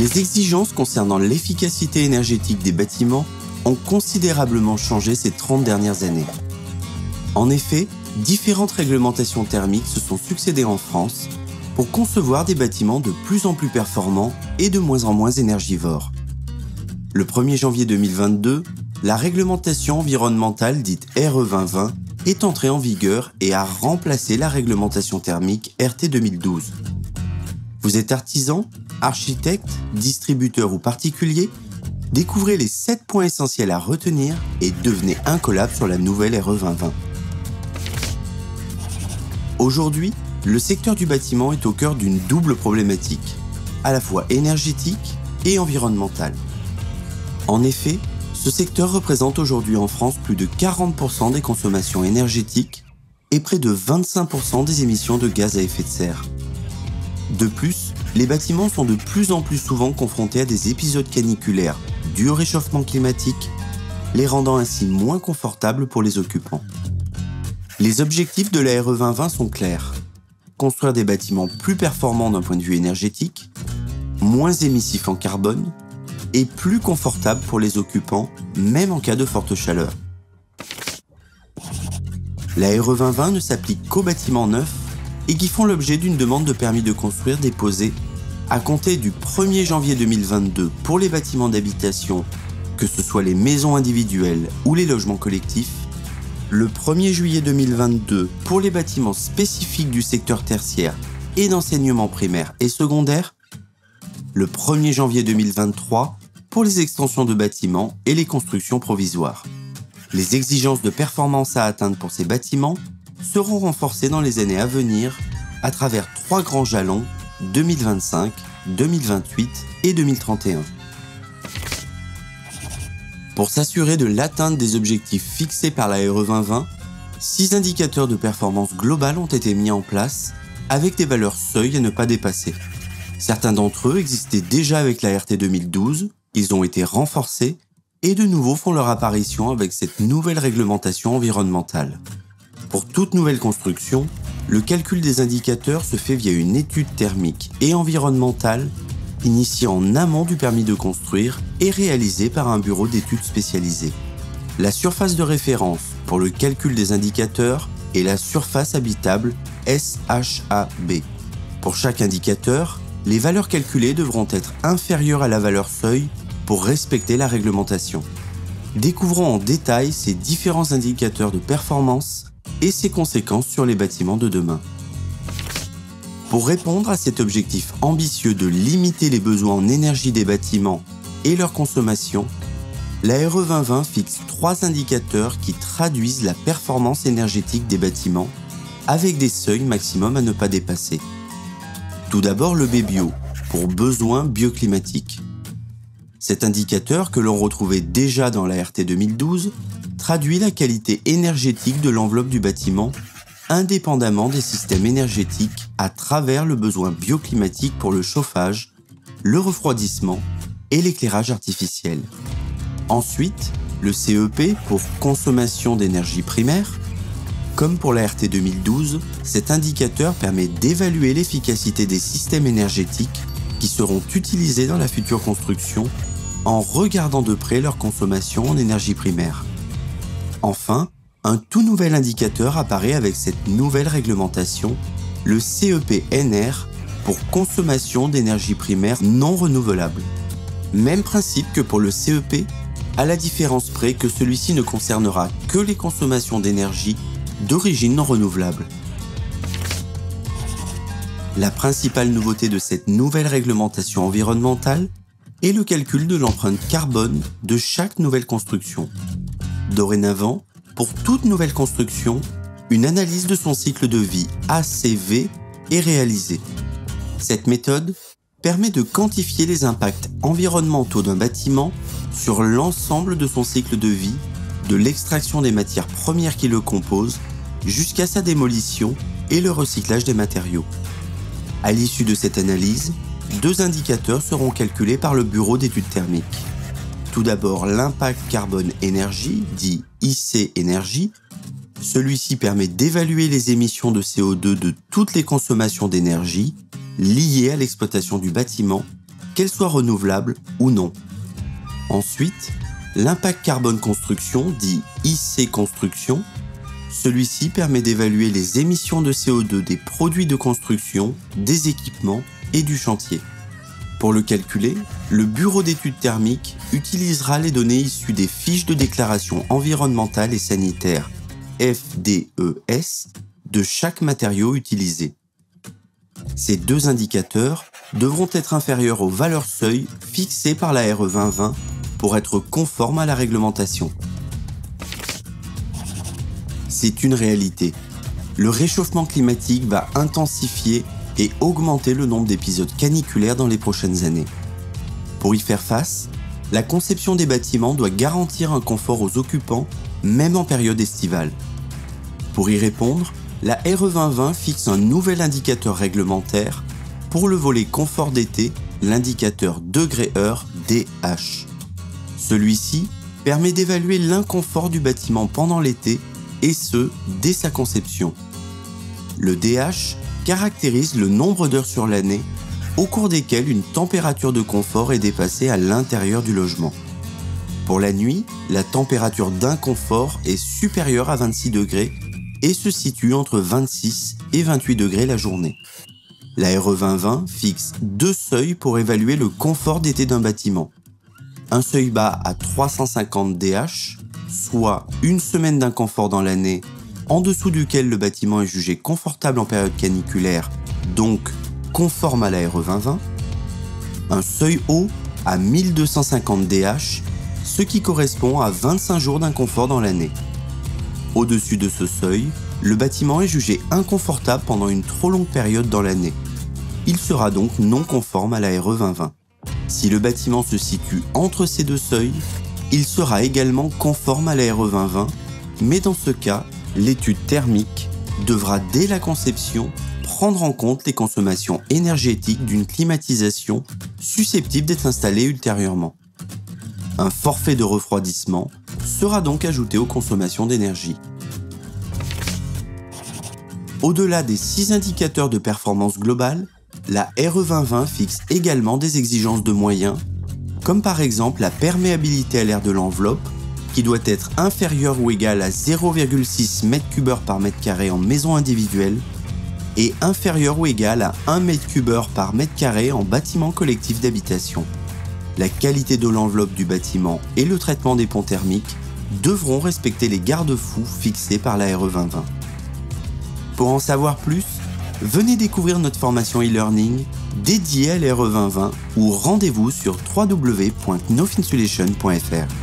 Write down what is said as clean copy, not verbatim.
Les exigences concernant l'efficacité énergétique des bâtiments ont considérablement changé ces 30 dernières années. En effet, différentes réglementations thermiques se sont succédées en France pour concevoir des bâtiments de plus en plus performants et de moins en moins énergivores. Le 1er janvier 2022, la réglementation environnementale dite RE 2020 est entrée en vigueur et a remplacé la réglementation thermique RT 2012. Vous êtes artisan, architecte, distributeur ou particulier? Découvrez les 7 points essentiels à retenir et devenez incollable sur la nouvelle RE 2020. Aujourd'hui, le secteur du bâtiment est au cœur d'une double problématique, à la fois énergétique et environnementale. En effet, ce secteur représente aujourd'hui en France plus de 40% des consommations énergétiques et près de 25% des émissions de gaz à effet de serre. De plus, les bâtiments sont de plus en plus souvent confrontés à des épisodes caniculaires dus au réchauffement climatique, les rendant ainsi moins confortables pour les occupants. Les objectifs de la RE 2020 sont clairs. Construire des bâtiments plus performants d'un point de vue énergétique, moins émissifs en carbone et plus confortables pour les occupants, même en cas de forte chaleur. La RE 2020 ne s'applique qu'aux bâtiments neufs et qui font l'objet d'une demande de permis de construire déposée à compter du 1er janvier 2022 pour les bâtiments d'habitation, que ce soit les maisons individuelles ou les logements collectifs, le 1er juillet 2022 pour les bâtiments spécifiques du secteur tertiaire et d'enseignement primaire et secondaire, le 1er janvier 2023 pour les extensions de bâtiments et les constructions provisoires. Les exigences de performance à atteindre pour ces bâtiments seront renforcées dans les années à venir à travers 3 grands jalons 2025, 2028 et 2031. Pour s'assurer de l'atteinte des objectifs fixés par la RE 2020, 6 indicateurs de performance globale ont été mis en place avec des valeurs seuil à ne pas dépasser. Certains d'entre eux existaient déjà avec la RT 2012, ils ont été renforcés et de nouveau font leur apparition avec cette nouvelle réglementation environnementale. Pour toute nouvelle construction, le calcul des indicateurs se fait via une étude thermique et environnementale initiée en amont du permis de construire et réalisée par un bureau d'études spécialisé. La surface de référence pour le calcul des indicateurs est la surface habitable SHAB. Pour chaque indicateur, les valeurs calculées devront être inférieures à la valeur seuil pour respecter la réglementation. Découvrons en détail ces différents indicateurs de performance et ses conséquences sur les bâtiments de demain. Pour répondre à cet objectif ambitieux de limiter les besoins en énergie des bâtiments et leur consommation, la RE 2020 fixe 3 indicateurs qui traduisent la performance énergétique des bâtiments avec des seuils maximum à ne pas dépasser. Tout d'abord le BBio, pour besoins bioclimatiques. Cet indicateur, que l'on retrouvait déjà dans la RT 2012, traduit la qualité énergétique de l'enveloppe du bâtiment indépendamment des systèmes énergétiques à travers le besoin bioclimatique pour le chauffage, le refroidissement et l'éclairage artificiel. Ensuite, le CEP pour consommation d'énergie primaire. Comme pour la RT 2012, cet indicateur permet d'évaluer l'efficacité des systèmes énergétiques qui seront utilisés dans la future construction en regardant de près leur consommation en énergie primaire. Enfin, un tout nouvel indicateur apparaît avec cette nouvelle réglementation, le CEP-NR pour consommation d'énergie primaire non renouvelable. Même principe que pour le CEP, à la différence près que celui-ci ne concernera que les consommations d'énergie d'origine non renouvelable. La principale nouveauté de cette nouvelle réglementation environnementale est le calcul de l'empreinte carbone de chaque nouvelle construction. Dorénavant, pour toute nouvelle construction, une analyse de son cycle de vie ACV est réalisée. Cette méthode permet de quantifier les impacts environnementaux d'un bâtiment sur l'ensemble de son cycle de vie, de l'extraction des matières premières qui le composent jusqu'à sa démolition et le recyclage des matériaux. À l'issue de cette analyse, 2 indicateurs seront calculés par le bureau d'études thermiques. Tout d'abord, l'impact carbone-énergie, dit IC-énergie. Celui-ci permet d'évaluer les émissions de CO2 de toutes les consommations d'énergie liées à l'exploitation du bâtiment qu'elle soit renouvelable ou non. Ensuite, l'impact carbone construction, dit IC construction, celui-ci permet d'évaluer les émissions de CO2 des produits de construction, des équipements et du chantier. Pour le calculer, le Bureau d'études thermiques utilisera les données issues des fiches de déclaration environnementale et sanitaire FDES de chaque matériau utilisé. Ces deux indicateurs devront être inférieurs aux valeurs seuil fixées par la RE 2020 pour être conformes à la réglementation. C'est une réalité. Le réchauffement climatique va intensifier et augmenter le nombre d'épisodes caniculaires dans les prochaines années. Pour y faire face, la conception des bâtiments doit garantir un confort aux occupants, même en période estivale. Pour y répondre, la RE 2020 fixe un nouvel indicateur réglementaire pour le volet confort d'été, l'indicateur degré-heure DH. Celui-ci permet d'évaluer l'inconfort du bâtiment pendant l'été, et ce, dès sa conception. Le DH caractérise le nombre d'heures sur l'année au cours desquelles une température de confort est dépassée à l'intérieur du logement. Pour la nuit, la température d'inconfort est supérieure à 26 degrés et se situe entre 26 et 28 degrés la journée. La RE 2020 fixe deux seuils pour évaluer le confort d'été d'un bâtiment. Un seuil bas à 350 DH, soit une semaine d'inconfort dans l'année, en dessous duquel le bâtiment est jugé confortable en période caniculaire, donc conforme à la RE 2020. Un seuil haut à 1250 DH, ce qui correspond à 25 jours d'inconfort dans l'année. Au-dessus de ce seuil, le bâtiment est jugé inconfortable pendant une trop longue période dans l'année. Il sera donc non conforme à la RE 2020. Si le bâtiment se situe entre ces deux seuils, il sera également conforme à la RE 2020, mais dans ce cas, l'étude thermique devra dès la conception prendre en compte les consommations énergétiques d'une climatisation susceptible d'être installée ultérieurement. Un forfait de refroidissement sera donc ajouté aux consommations d'énergie. Au-delà des 6 indicateurs de performance globale, la RE 2020 fixe également des exigences de moyens, comme par exemple la perméabilité à l'air de l'enveloppe, qui doit être inférieure ou égale à 0,6 m3 par mètre carré en maison individuelle et inférieure ou égale à 1 m3 par mètre carré en bâtiment collectif d'habitation. La qualité de l'enveloppe du bâtiment et le traitement des ponts thermiques devront respecter les garde-fous fixés par la RE 2020. Pour en savoir plus, venez découvrir notre formation e-learning dédiée à la RE 2020 ou rendez-vous sur www.nofinsulation.fr.